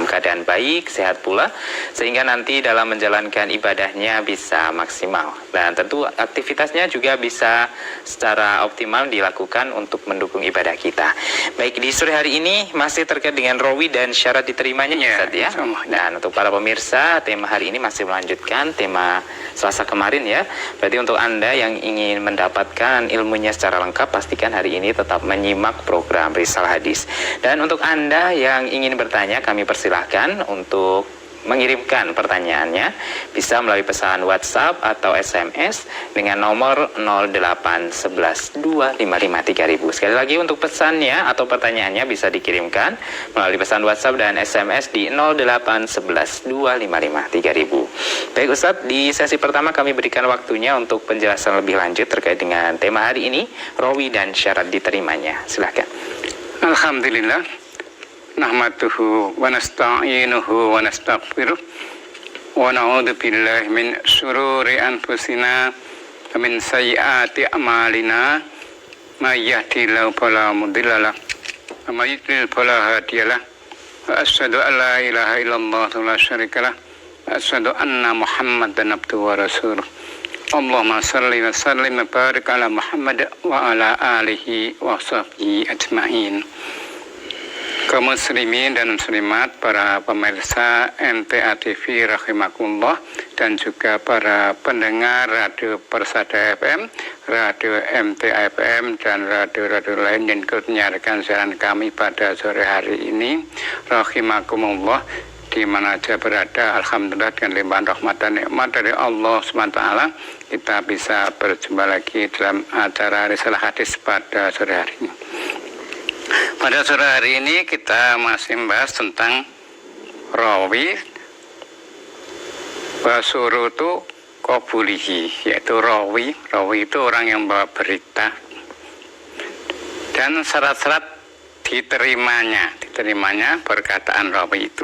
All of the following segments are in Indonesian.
keadaan baik, sehat pula, sehingga nanti dalam menjalankan ibadahnya bisa maksimal. Dan tentu aktivitasnya juga bisa secara optimal dilakukan untuk mendukung ibadah kita. Baik, di sore hari ini masih terkait dengan rawi dan syarat diterimanya Ustaz ya. Dan untuk para pemirsa, tema hari ini masih melanjutkan tema Selasa kemarin ya. Berarti untuk Anda yang ingin mendapatkan ilmunya secara lengkap, pastikan hari ini tetap menyimak program Risalah Hadis. Dan untuk Anda yang ingin bertanya, kami persilahkan untuk mengirimkan pertanyaannya bisa melalui pesan WhatsApp atau SMS dengan nomor 08112553.000. Sekali lagi untuk pesannya atau pertanyaannya bisa dikirimkan melalui pesan WhatsApp dan SMS di 08112553.000. Baik Ustadz, di sesi pertama kami berikan waktunya untuk penjelasan lebih lanjut terkait dengan tema hari ini, rawi dan syarat diterimanya. Silakan. Alhamdulillah. Nahmaduhu wa nasta'inuhu wa nastaghfiruh wa na'udzu billahi min syururi anfusina wa min sayyiati a'malina may yahdihillahu fala mudilla lahu wa may yudlil fala hadiya lahu wa asyhadu an la ilaha illallah wa la syarika lahu wa asyhadu anna Muhammadan abduhu wa rasuluh. Allahumma shalli wa sallim wa barik ala Muhammad wa ala alihi wa sahbihi ajma'in. Kaum muslimin dan muslimat, para pemirsa MTA TV rahimakumullah, dan juga para pendengar Radio Persada FM, Radio MTA FM, dan radio-radio lain yang ikut menyiarkan siaran kami pada sore hari ini rahimakumullah, di mana saja berada. Alhamdulillah, dengan limpahan rahmat dan nikmat dari Allah SWT, kita bisa berjumpa lagi dalam acara Risalah Hadis pada sore hari ini. Pada sore hari ini kita masih membahas tentang rawi wa syurutu qabulihi, yaitu rawi itu orang yang membawa berita, dan syarat-syarat diterimanya perkataan rawi itu.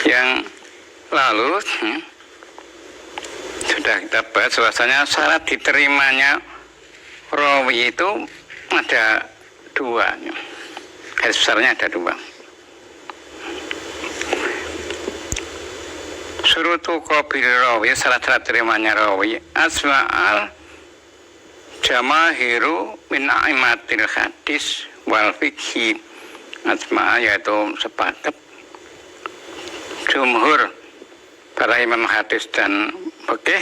Yang lalu sudah kita bahas bahwasanya syarat diterimanya rawi itu ada dua, garis besarnya ada dua. Syurutu qabil rawi, syarat-syarat terimanya rawi, asma'al jamahiru min aimatil hadis wal fikhi. Asma' yaitu sepakat jumhur para imam hadis dan fikih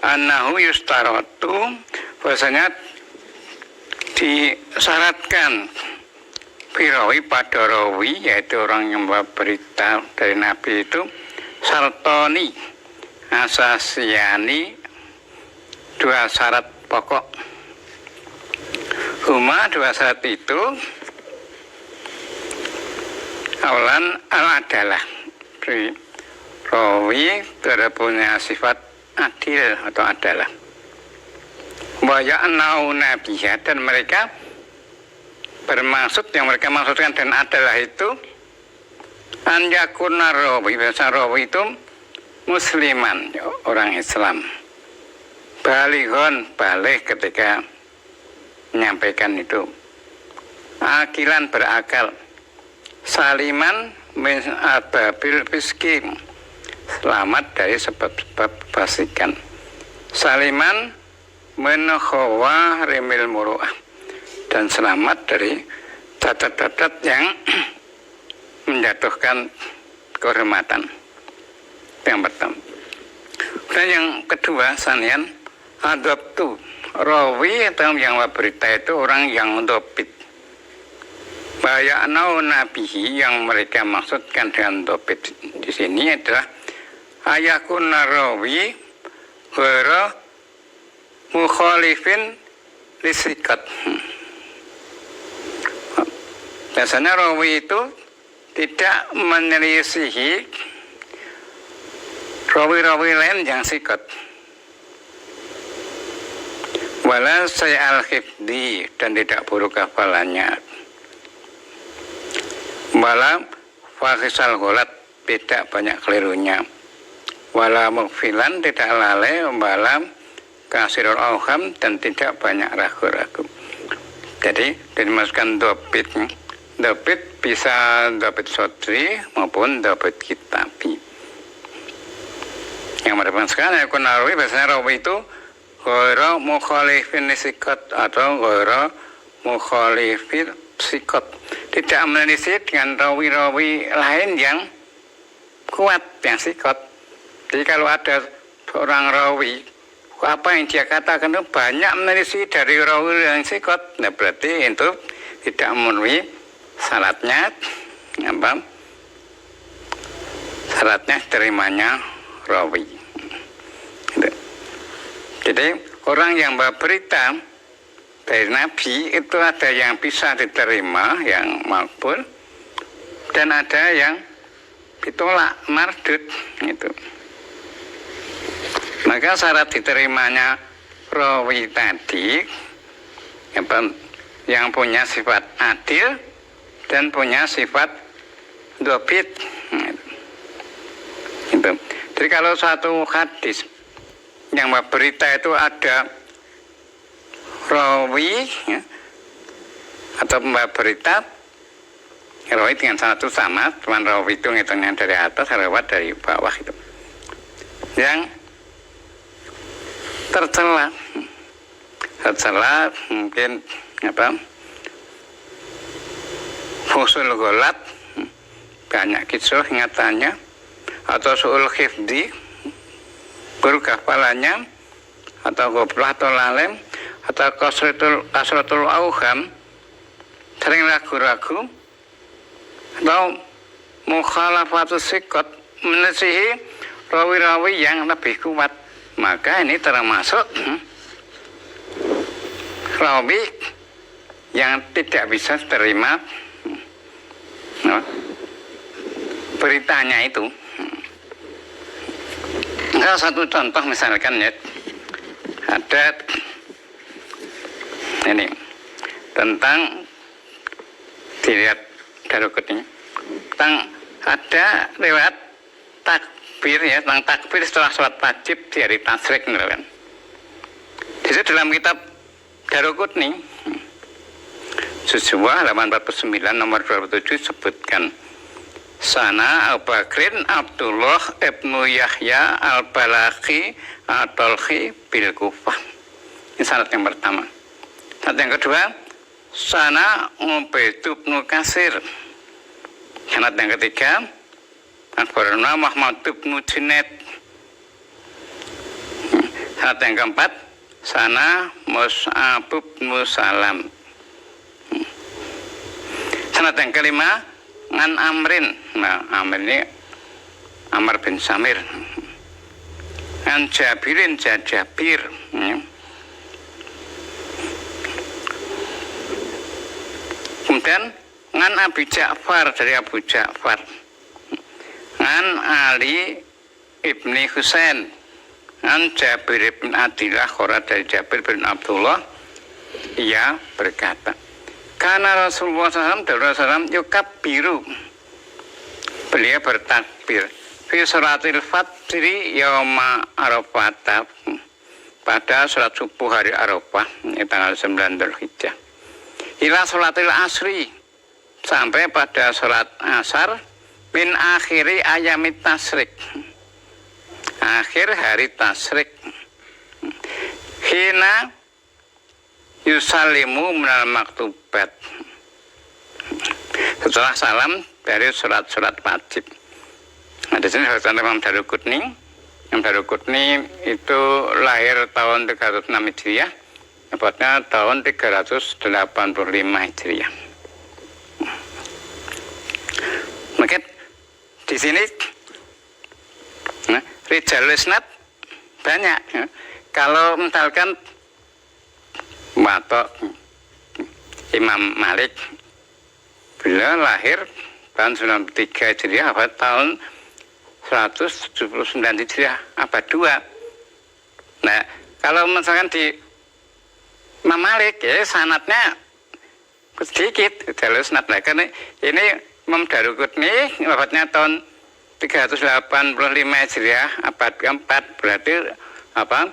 annahu yustaratu, bahwasanya disyaratkan firawi pada rawi, yaitu orang yang membawa berita dari Nabi itu, sartoni asasiani, dua syarat pokok. Huma, dua syarat itu, awalan al-adalah, rawi itu punya sifat adil atau adalah. Wa ya'nauna biha, dan mereka bermaksud, yang mereka maksudkan dan adalah itu an yakuna rawi, bahasa rawi itu musliman, orang Islam, balighon, balik ketika menyampaikan itu, akilan, berakal, saliman min ababil fiski, selamat dari sebab-sebab fasikan, saliman menakhawa remil muru'ah, dan selamat dari cacat-cacat yang menjatuhkan kehormatan. Yang pertama. Dan yang kedua, sanian adabtu, rawi atau yang berita itu orang yang dobit. Baya'nau nabihi, yang mereka maksudkan dengan dobit di sini adalah ayakuna rawi ghara mukhalifin lisikat. Biasanya rawi itu tidak menyelisihi rawi-rawi lain yang sikat. Wala sayal khifdi, dan tidak buruk hafalannya. Wala fakhisal gholat, tidak banyak kelirunya. Wala mughfilan, tidak lalai. Wala kasirul auham, dan tidak banyak ragu-ragu. Jadi dimasukkan dobit dapet bisa dapet sodri maupun dapet kitabi. Yang merupakan sekali akun rawi, biasanya rawi itu ghairu mukhalifin siqat atau ghairu mukhalifin siqat, tidak menelisik dengan rawi-rawi lain yang kuat, yang siqat. Jadi kalau ada seorang rawi, apa yang dia katakan itu banyak menelisik dari rawi yang siqat, nah berarti itu tidak memenuhi syaratnya apa? Syaratnya terimanya rawi. Jadi orang yang membawa berita dari Nabi itu ada yang bisa diterima, yang makbul, dan ada yang ditolak, mardud gitu. Maka syarat diterimanya rawi tadi yang punya sifat adil dan punya sifat dobit gitu. Jadi kalau satu hadis yang berita itu ada rawi ya, atau pembawa berita rawi dengan satu sama, cuman rawi itu ngitungnya dari atas, rawat dari bawah itu, yang tercela mungkin apa fusul golat, banyak kisah ingatannya, atau su'ul khifdi, buruk hafalannya, atau goblah atau lalem, atau kasratul auham, sering ragu-ragu, atau mukhalafatus siqat, menelisihi rawi-rawi yang lebih kuat, maka ini termasuk rawi yang tidak bisa terima beritanya itu. Nah, satu contoh misalkan ya, ada ini tentang dilihat Daraqutni, tentang ada lewat takbir ya, tentang takbir setelah sholat wajib di hari tasyrik kan. Di situ dalam kitab Daraqutni Suswa halaman 49 nomor 27 sebutkan sana Abu Bakrin Abdullah ibnu Yahya al-Balakhi at-Talhi bil Kufah. Ini syarat yang pertama. Syarat yang kedua, sana Ubaid ibnu Kasir. Syarat yang ketiga, akhbarana Muhammad ibnu Junaid. Syarat yang keempat, sana Mus'ab ibnu Salam. Syarat yang kelima, ngan Amrin. Nah, Amr ini Amr bin Samir. Ngan Jabirin Jabir. Kemudian ngan Abi Ja'far dari Abu Ja'far. Ngan Ali ibni Husain. Ngan Jabir bin Abdillah Khurad dari Jabir bin Abdullah. Ia berkata, karena Rasulullah SAW yukabbiru, beliau bertakbir fi sholatil fajri yauma Arafah, pada sholat subuh hari Arafah tanggal 9 Dzulhijjah, ila sholatil asri, sampai pada sholat asar, min akhiri ayamit tasyrik, akhir hari tasyrik, hina yusalimu minal maktubat, setelah salam dari surat-surat wajib. Nah, di sini disebutkan Imam Daraqutni. Imam Daraqutni itu lahir tahun 306 Hijriah, tepatnya tahun 385 Hijriah. Maka di sini rijal isnad banyak. Kalau misalkan Watok Imam Malik, beliau lahir tahun 93 Hijriah, abad tahun 179 Hijriah, abad 2. Nah, kalau misalkan di Imam Malik ya sanadnya sedikit, jalur sanad. Nah, karena ini Imam Daraqutni wafatnya tahun 385 Hijriah, abad keempat, berarti apa?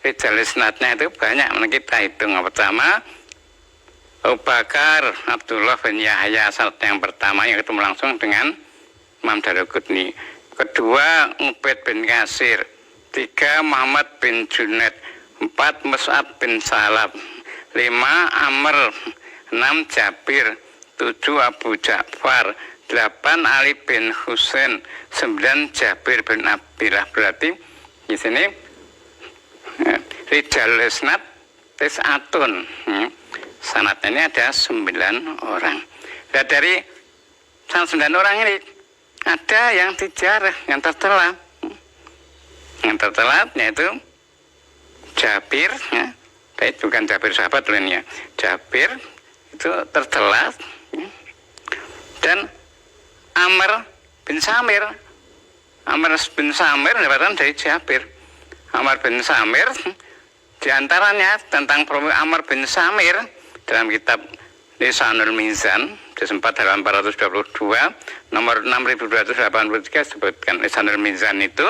Rijal isnadnya itu banyak. Kita hitung. Yang pertama Abu Bakar Abdullah bin Yahya serta yang pertama yang ketemu langsung dengan Imam Daruqutni. Kedua Ubaid bin Kasir. 3 Muhammad bin Junaid. 4 Mus'ab bin Salab. 5 Amr. 6 Jabir. 7 Abu Ja'far. 8 Ali bin Husain. 9 Jabir bin Abdillah. Berarti di sini Rijal Isnad Tis'atun. Sanadnya ini ada 9 orang. Dan dari 9 orang ini ada yang dijarah, yang tercela. Yang tercela yaitu Jabir, ya. Tapi bukan Jabir sahabat lainnya. Jabir itu tercela, ya. Dan Amr bin Samir. Amr bin Samir dapatkan dari Jabir. Amr bin Samir diantaranya tentang profil Amr bin Samir dalam kitab Lisanul Mizan juz 4 halaman 422 nomor 6283 disebutkan. Lisanul Mizan itu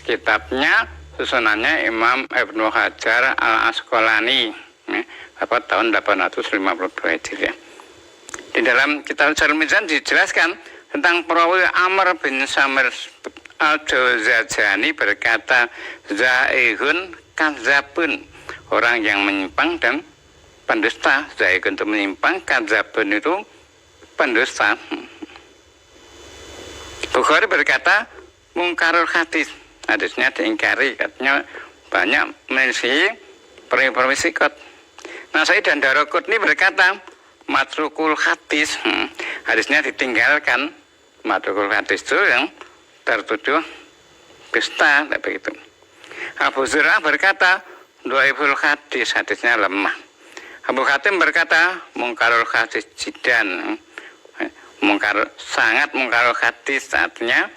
kitabnya susunannya Imam Ibnu Hajar Al-Asqalani, apa tahun 852 Hijriah. Di dalam kitab Lisanul Mizan dijelaskan tentang perawi Amr bin Samir Al-Jawzajani berkata, zaihun kadzabun, orang yang menyimpang dan pendusta. Zaihun itu menyimpang, kadzabun itu pendusta. Bukhari berkata mungkarul hadis, hadisnya diingkari, katanya banyak meneliti perawi sikot. Nasai dan Daruqutni berkata matrukul hadis, hadisnya ditinggalkan. Matrukul hadis itu yang tertuduh dusta, begitu. Abu Zur'ah berkata dhaiful hadis, hadisnya lemah. Abu Hatim berkata mungkarul hadis jidan, sangat mungkarul hadis, artinya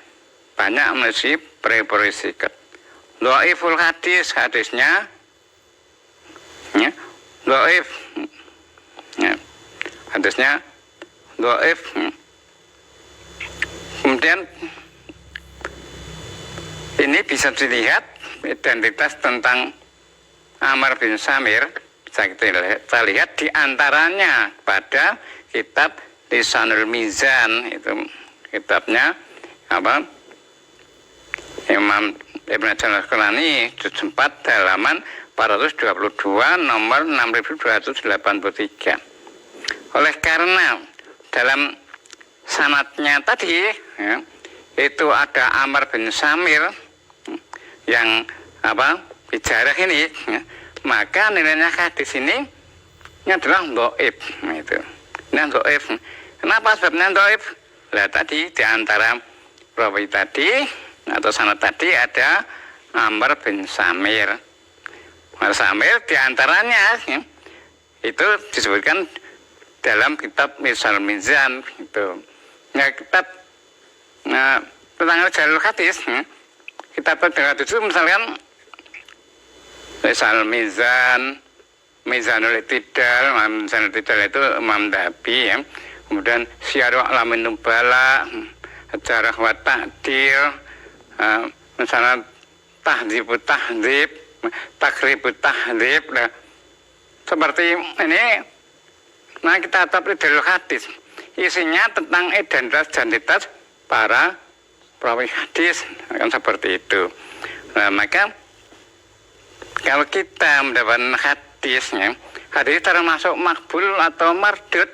banyak meneliti perawi sikot. Dhaiful hadis, hadisnya ya, dhaif, ya, hadisnya dhaif. Kemudian ini bisa dilihat identitas tentang Amr bin Samir, bisa kita lihat di antaranya pada kitab Lisanul Mizan, itu kitabnya apa, Imam Ibnu Hajar Al-Asqalani juz 4 halaman 422 nomor 6283. Oleh karena dalam sanadnya tadi, ya, itu ada Amr bin Samir yang apa bijarah ini, ya, maka nilainya hadis ini adalah dhaif. Itu ini dhaif. Kenapa sebabnya dhaif? Lah tadi di antara perawi tadi atau sanad tadi ada Amr bin Samir. Amr Samir di antaranya, ya, itu disebutkan dalam kitab Lisanul Mizan itu. Ya, kitab tentang jalur hadis, kitab jalur hadis itu misalkan Lisanul Mizan, Mizanul I'tidal. Mizanul I'tidal itu Imam Dhahabi, ya. Kemudian Syiarul A'lamin Nubala, Jarh wa Ta'dil, misalnya Tahdzibut Tahdzib, Takribut Tahdzib. Nah, seperti ini. Nah, kita tetap jalur hadis, isinya tentang identitas para perawi hadis, kan seperti itu. Nah, maka kalau kita mendapatkan hadisnya, hadis termasuk makbul atau mardud,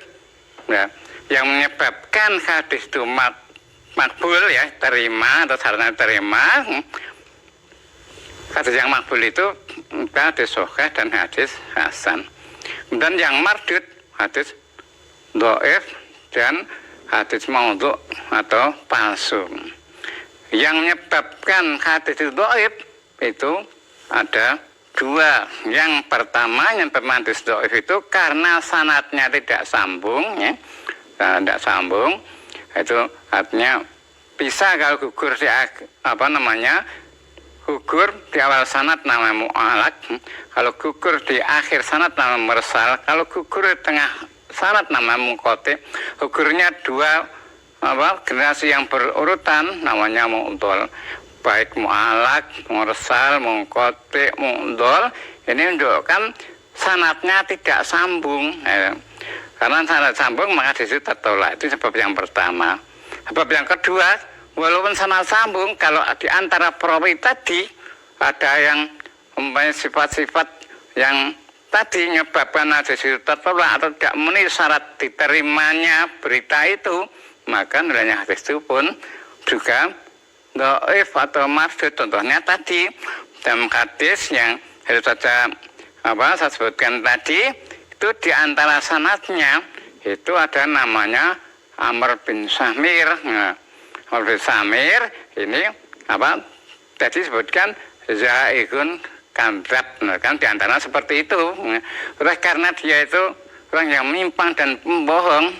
ya, yang menyebabkan hadis itu makbul, ya, terima atau syaratnya terima. Hadis yang makbul itu hadis sahih dan hadis hasan. Kemudian yang mardud, hadis dhaif dan hadis maudhu atau palsu. Yang menyebabkan hadis itu dhaif itu ada 2. Yang pertama, yang hadis dhaif itu karena sanadnya tidak sambung, ya. Tidak sambung, itu artinya bisa kalau gugur di gugur di awal sanad namanya mu'alaq, kalau gugur di akhir sanad namanya mursal, kalau gugur di tengah sanad namanya munqati. Gugurnya 2 generasi yang berurutan namanya mu'dhal. Baik mu'alaq, mursal, munqati, mu'dhal, ini menunjukkan sanadnya tidak sambung, ya. Karena sanad sambung maka di situ tertolak. Itu sebab yang pertama. Sebab yang kedua, walaupun sanad sambung, kalau di antara perawi tadi ada yang mempunyai sifat-sifat yang tadi menyebabkan hadis itu tertolak atau tidak memenuhi syarat diterimanya berita itu, maka nilainya hadis itu pun juga dhaif atau mardud. Contohnya tadi dalam hadis yang itu saja saya sebutkan tadi, itu di antara sanadnya itu ada namanya Amr bin Samir. Nah, Amr bin Samir ini tadi sebutkan zaikun kadzab, kan di antara seperti itu. Oleh karena dia itu orang yang menyimpang dan pembohong,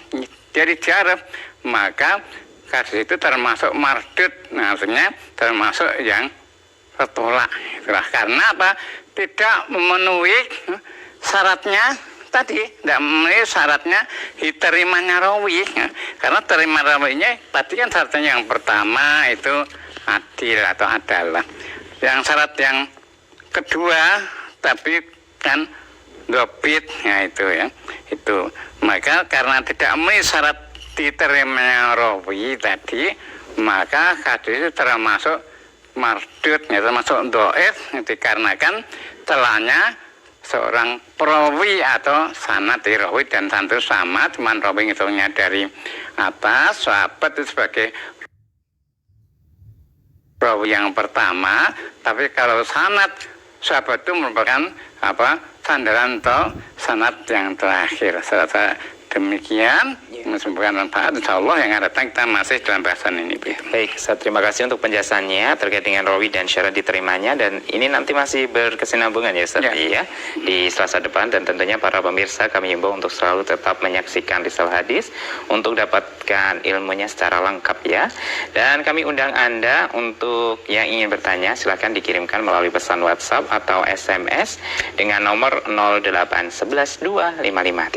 jadi diarep, maka hadis itu termasuk mardud, maksudnya termasuk yang tertolak. Itulah karena apa? Tidak memenuhi syaratnya tadi, tidak memenuhi syaratnya diterimanya rawi. Karena terima rawinya tadi kan syaratnya yang pertama itu adil atau adalah. Yang syarat yang kedua tapi kan dobit, ya itu ya. Itu. Maka karena tidak memenuhi syarat diterimanya rawi tadi, maka hadis itu termasuk mardud, ya, termasuk dhaif, dikarenakan celahnya seorang perawi atau sanad rawi dan sanad sama, cuman rawi hitungnya dari atas, sahabat itu sebagai perawi yang pertama, tapi kalau sanad sahabat itu merupakan sandaran atau sanad yang terakhir. Demikian, semoga manfaat. Insyaallah yang datang kita masih dalam bahasan ini. Baik, saya terima kasih untuk penjelasannya terkait dengan rawi dan syarat diterimanya, dan ini nanti masih berkesinambungan ya Ustaz ya di Selasa depan, dan tentunya para pemirsa kami himbau untuk selalu tetap menyaksikan Risalah Hadis untuk dapatkan ilmunya secara lengkap ya. Dan kami undang Anda untuk yang ingin bertanya silahkan dikirimkan melalui pesan WhatsApp atau SMS dengan nomor 0811 255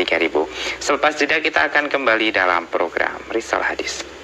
3000. Selepas jeda kita akan kembali dalam program Risalah Hadis.